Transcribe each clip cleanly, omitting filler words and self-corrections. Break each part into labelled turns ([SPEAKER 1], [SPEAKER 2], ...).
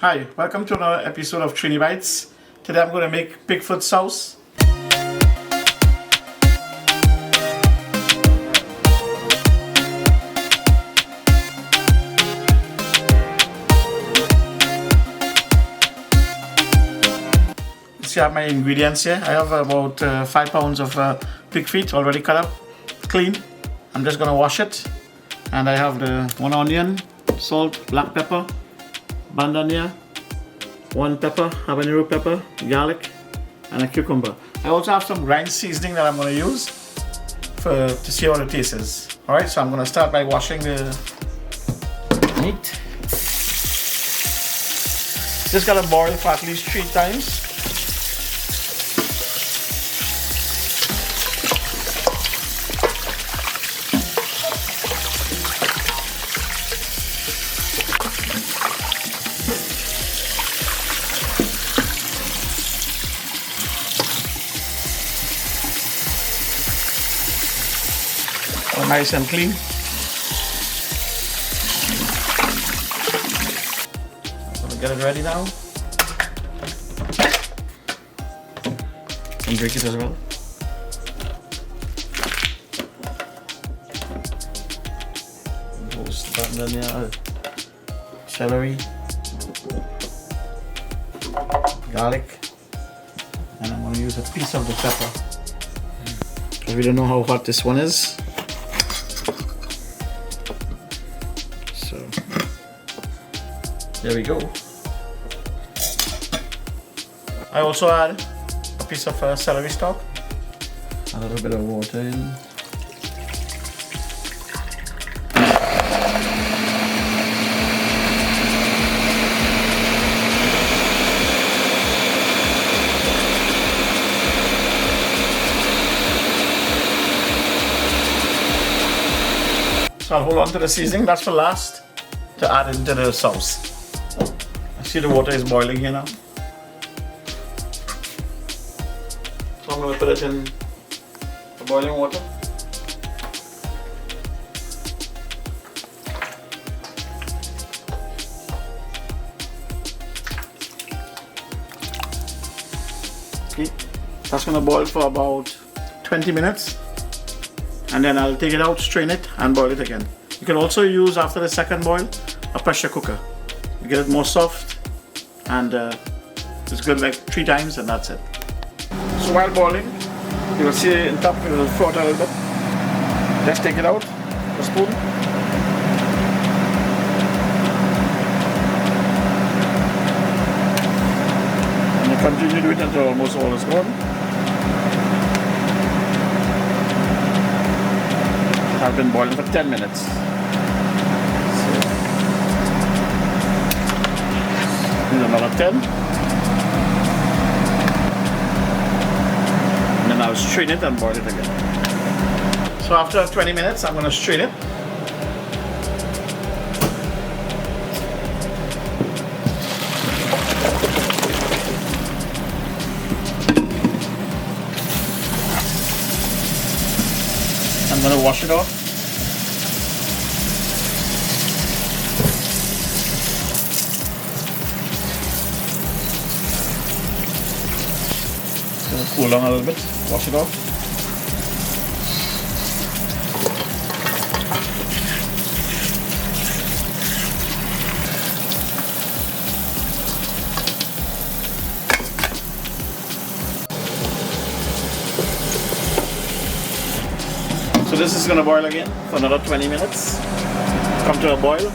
[SPEAKER 1] Hi, welcome to another episode of Trini Bites. Today I'm going to make Bigfoot sauce. See, I have my ingredients here. I have about 5 pounds of pig feet already cut up, clean. I'm just going to wash it. And I have the 1 onion, salt, black pepper, Bandanya, 1 pepper, habanero pepper, garlic, and a cucumber. I also have some grind seasoning that I'm going to use to see how the taste is. Alright, so I'm going to start by washing the meat. Just got to boil for at least 3 times. Nice and clean. I'm gonna get it ready now. And drink it as well. Roast bandanya, celery, garlic, and I'm gonna use a piece of the pepper. Because we don't know how hot this one is. There we go. I also add a piece of celery stalk, a little bit of water in. So I'll hold on to the seasoning, that's for last, to add into the sauce. See, the water is boiling here now. So I'm going to put it in the boiling water. Okay, that's going to boil for about 20 minutes. And then I'll take it out, strain it, and boil it again. You can also use, after the second boil, a pressure cooker. You get it more soft. And it's good like 3 times and that's it. So while boiling, you will see in top it will float a little bit. Just take it out, the spoon. And you continue to do it until almost all is gone. I've been boiling for 10 minutes. Another 10, and then I'll strain it and boil it again. So after 20 minutes I'm going to strain it. I'm going to wash it off. Cool down a little bit, wash it off. So this is going to boil again for another 20 minutes. Come to a boil,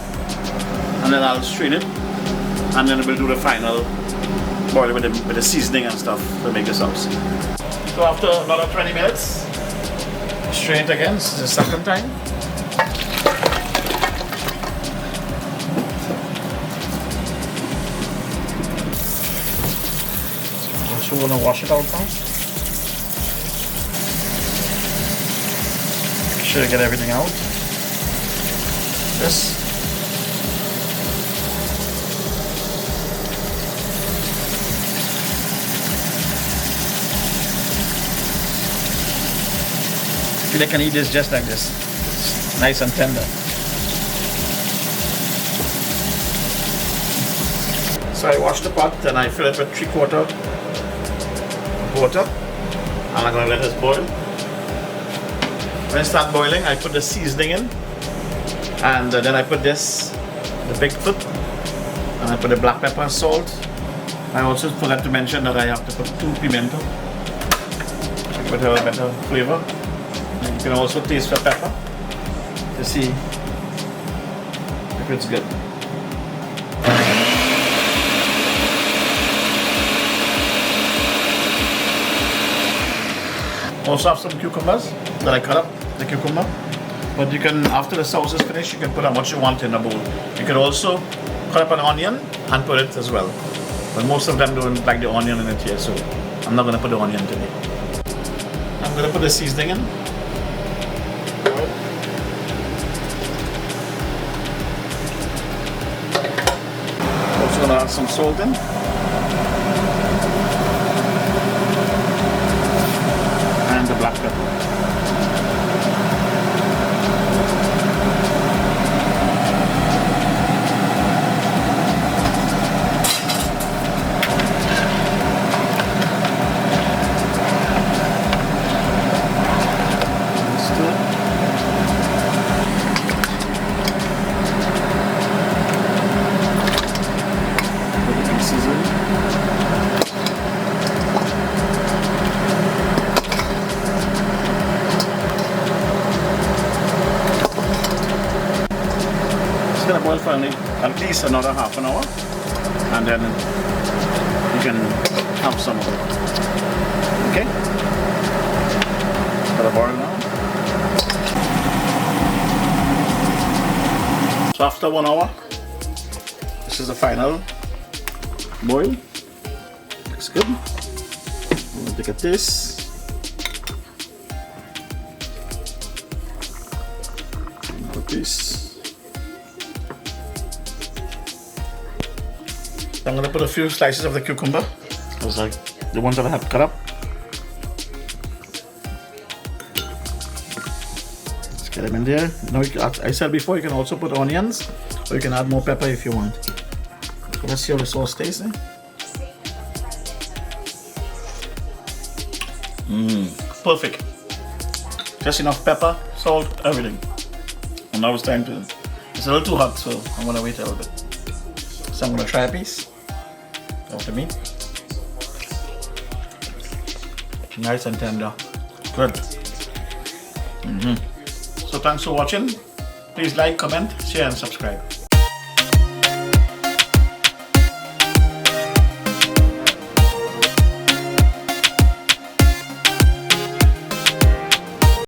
[SPEAKER 1] and then I'll strain it, and then we'll do the final boil with the seasoning and stuff to make the sauce. So after another 20 minutes, strain it again. This is the second time. So we're going to wash it out now. Make sure you get everything out. This. They can eat this just like this. It's nice and tender. So I wash the pot and I fill it with 3/4 water. And I'm going to let this boil. When it starts boiling, I put the seasoning in. And then I put this, the Bigfoot. And I put the black pepper and salt. I also forgot to mention that I have to put 2 pimento. To put a better flavor. And you can also taste the pepper to see if it's good. Also have some cucumbers that I cut up, the cucumber. But you can, after the sauce is finished, you can put how much you want in a bowl. You can also cut up an onion and put it as well. But most of them don't like the onion in it here, so I'm not going to put the onion today. I'm going to put the seasoning in. Also going to add some salt in. And the black pepper. It's going to boil for at least another half an hour, and then you can have some of it. Okay? It's going to boil now. So after 1 hour, this is the final boil. Looks good. I'm going to take a taste. Another piece. I'm going to put a few slices of the cucumber. Those are the ones that I have cut up. Let's get them in there. Now, I said before, you can also put onions, or you can add more pepper if you want. So let's see how the sauce tastes. Perfect. Just enough pepper, salt, everything. And now it's time to. It's a little too hot, so I'm going to wait a little bit. So I'm going to try a piece of the meat. Nice and tender. Good. So thanks for watching. Please like, comment, share and subscribe.